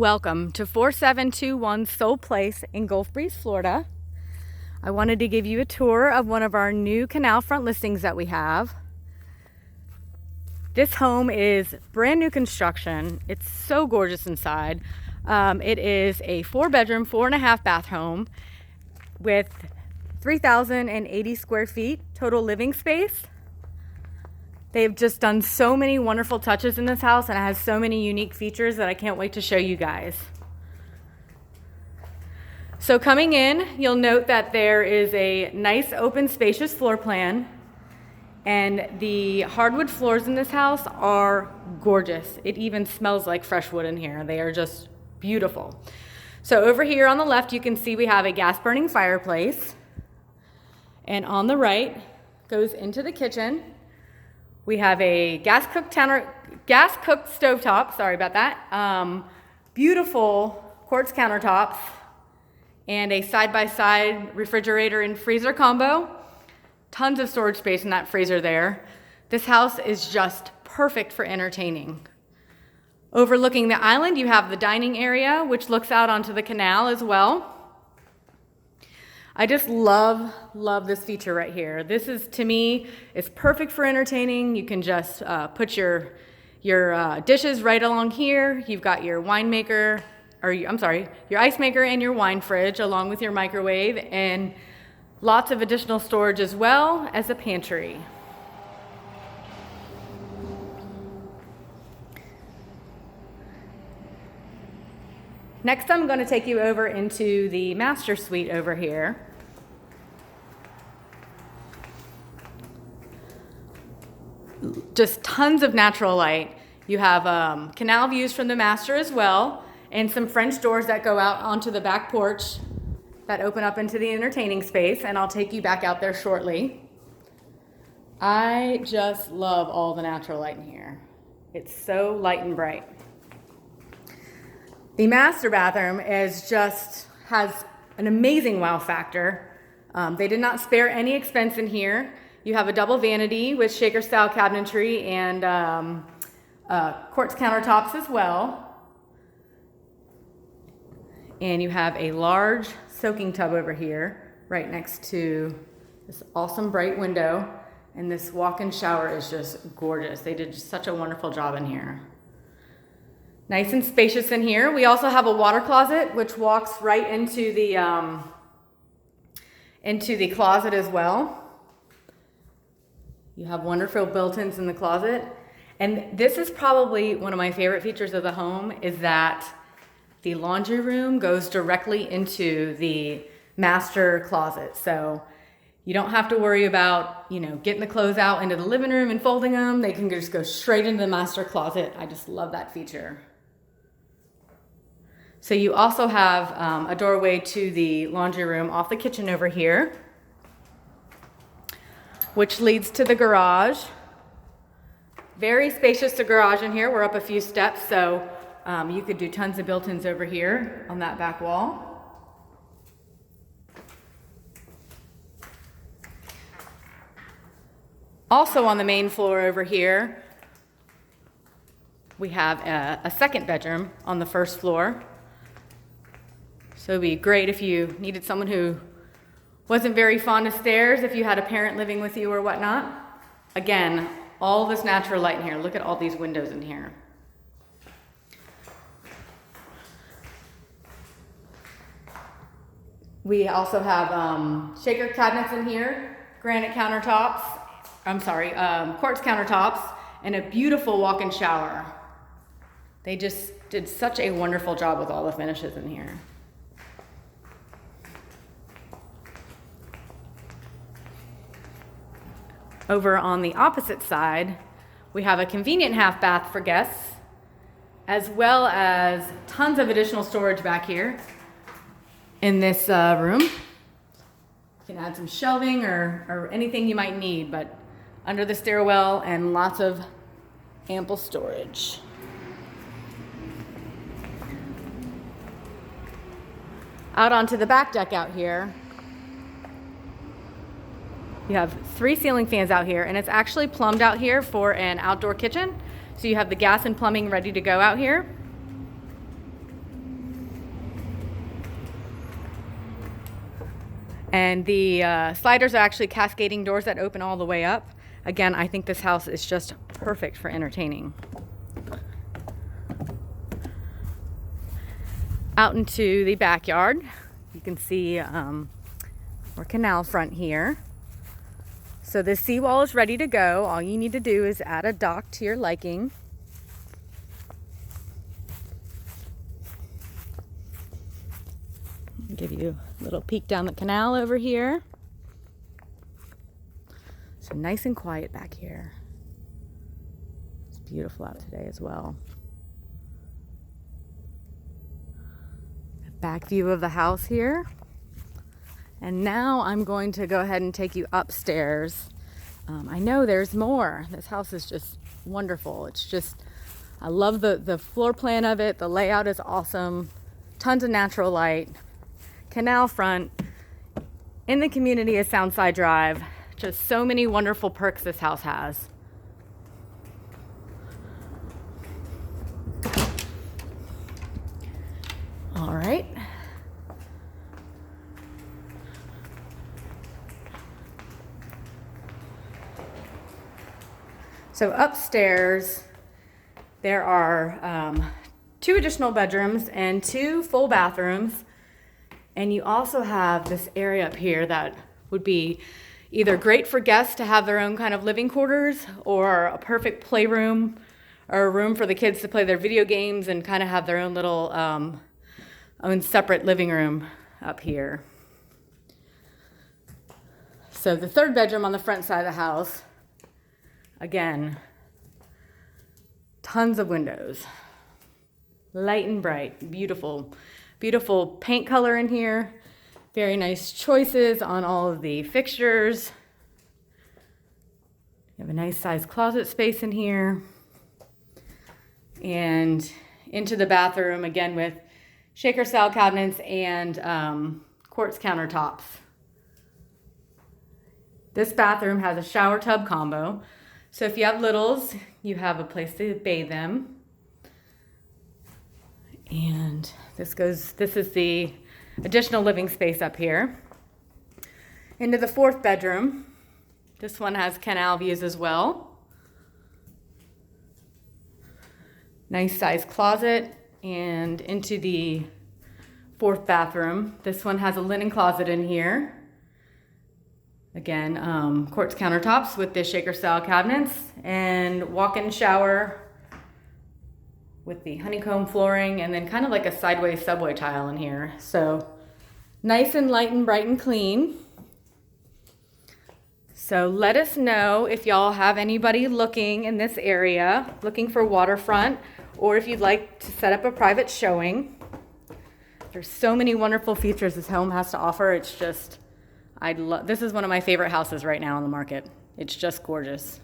Welcome to 4721 Soule Place in Gulf Breeze, Florida. I wanted to give you a tour of one of our new canal front listings that we have. This home is brand new construction. It's so gorgeous inside. It is a 4-bedroom, 4.5 bath home with 3,080 square feet total living space. They've just done so many wonderful touches in this house, and it has so many unique features that I can't wait to show you guys. So coming in, you'll note that there is a nice open spacious floor plan, and the hardwood floors in this house are gorgeous. It even smells like fresh wood in here. They are just beautiful. So over here on the left, you can see we have a gas burning fireplace, and on the right goes into the kitchen. We have a gas cooked stovetop, sorry about that. Beautiful quartz countertops and a side-by-side refrigerator and freezer combo. Tons of storage space in that freezer there. This house is just perfect for entertaining. Overlooking the island, you have the dining area, which looks out onto the canal as well. I just love this feature right here. This is, to me, is perfect for entertaining. You can just put your dishes right along here. You've got your your ice maker and your wine fridge along with your microwave, and lots of additional storage as well as a pantry. Next, I'm going to take you over into the master suite over here. Just tons of natural light. You have canal views from the master as well, and some French doors that go out onto the back porch that open up into the entertaining space, and I'll take you back out there shortly. I just love all the natural light in here. It's so light and bright. The master bathroom has an amazing wow factor. They did not spare any expense in here. You have a double vanity with shaker style cabinetry and quartz countertops as well. And you have a large soaking tub over here right next to this awesome bright window. And this walk-in shower is just gorgeous. They did such a wonderful job in here. Nice and spacious in here. We also have a water closet, which walks right into the closet as well. You have wonderful built-ins in the closet. And this is probably one of my favorite features of the home, is that the laundry room goes directly into the master closet. So you don't have to worry about, getting the clothes out into the living room and folding them. They can just go straight into the master closet. I just love that feature. So you also have a doorway to the laundry room off the kitchen over here, which leads to the garage. Very spacious the garage in here. We're up a few steps, so you could do tons of built-ins over here on that back wall. Also on the main floor over here, we have a second bedroom on the first floor. So it'd be great if you needed someone who wasn't very fond of stairs, if you had a parent living with you or whatnot. Again, all this natural light in here. Look at all these windows in here. We also have shaker cabinets in here, quartz countertops, and a beautiful walk-in shower. They just did such a wonderful job with all the finishes in here. Over on the opposite side, we have a convenient half bath for guests, as well as tons of additional storage back here in this room. You can add some shelving or anything you might need, but under the stairwell, and lots of ample storage. Out onto the back deck out here, you have 3 ceiling fans out here, and it's actually plumbed out here for an outdoor kitchen. So you have the gas and plumbing ready to go out here. And the sliders are actually cascading doors that open all the way up. Again, I think this house is just perfect for entertaining. Out into the backyard, you can see our canal front here. So the seawall is ready to go. All you need to do is add a dock to your liking. Give you a little peek down the canal over here. So nice and quiet back here. It's beautiful out today as well. A back view of the house here. And now I'm going to go ahead and take you upstairs. I know there's more. This house is just wonderful. It's just, I love the floor plan of it. The layout is awesome. Tons of natural light. Canal front in the community of Soundside Drive. Just so many wonderful perks this house has. All right. So upstairs, there are 2 additional bedrooms and 2 full bathrooms. And you also have this area up here that would be either great for guests to have their own kind of living quarters, or a perfect playroom, or a room for the kids to play their video games and kind of have their own little own separate living room up here. So the 3rd bedroom on the front side of the house, again, tons of windows, light and bright, beautiful. Beautiful paint color in here. Very nice choices on all of the fixtures. You have a nice sized closet space in here. And into the bathroom, again, with shaker style cabinets and quartz countertops. This bathroom has a shower tub combo. So if you have littles, you have a place to bathe them. And this is the additional living space up here. Into the 4th bedroom. This one has canal views as well. Nice sized closet. And into the 4th bathroom. This one has a linen closet in here. Again, quartz countertops with the shaker style cabinets and walk-in shower with the honeycomb flooring, and then kind of like a sideways subway tile in here. So nice and light and bright and clean. So let us know if y'all have anybody looking in this area, looking for waterfront, or if you'd like to set up a private showing. There's so many wonderful features this home has to offer. It's just, this is one of my favorite houses right now on the market. It's just gorgeous.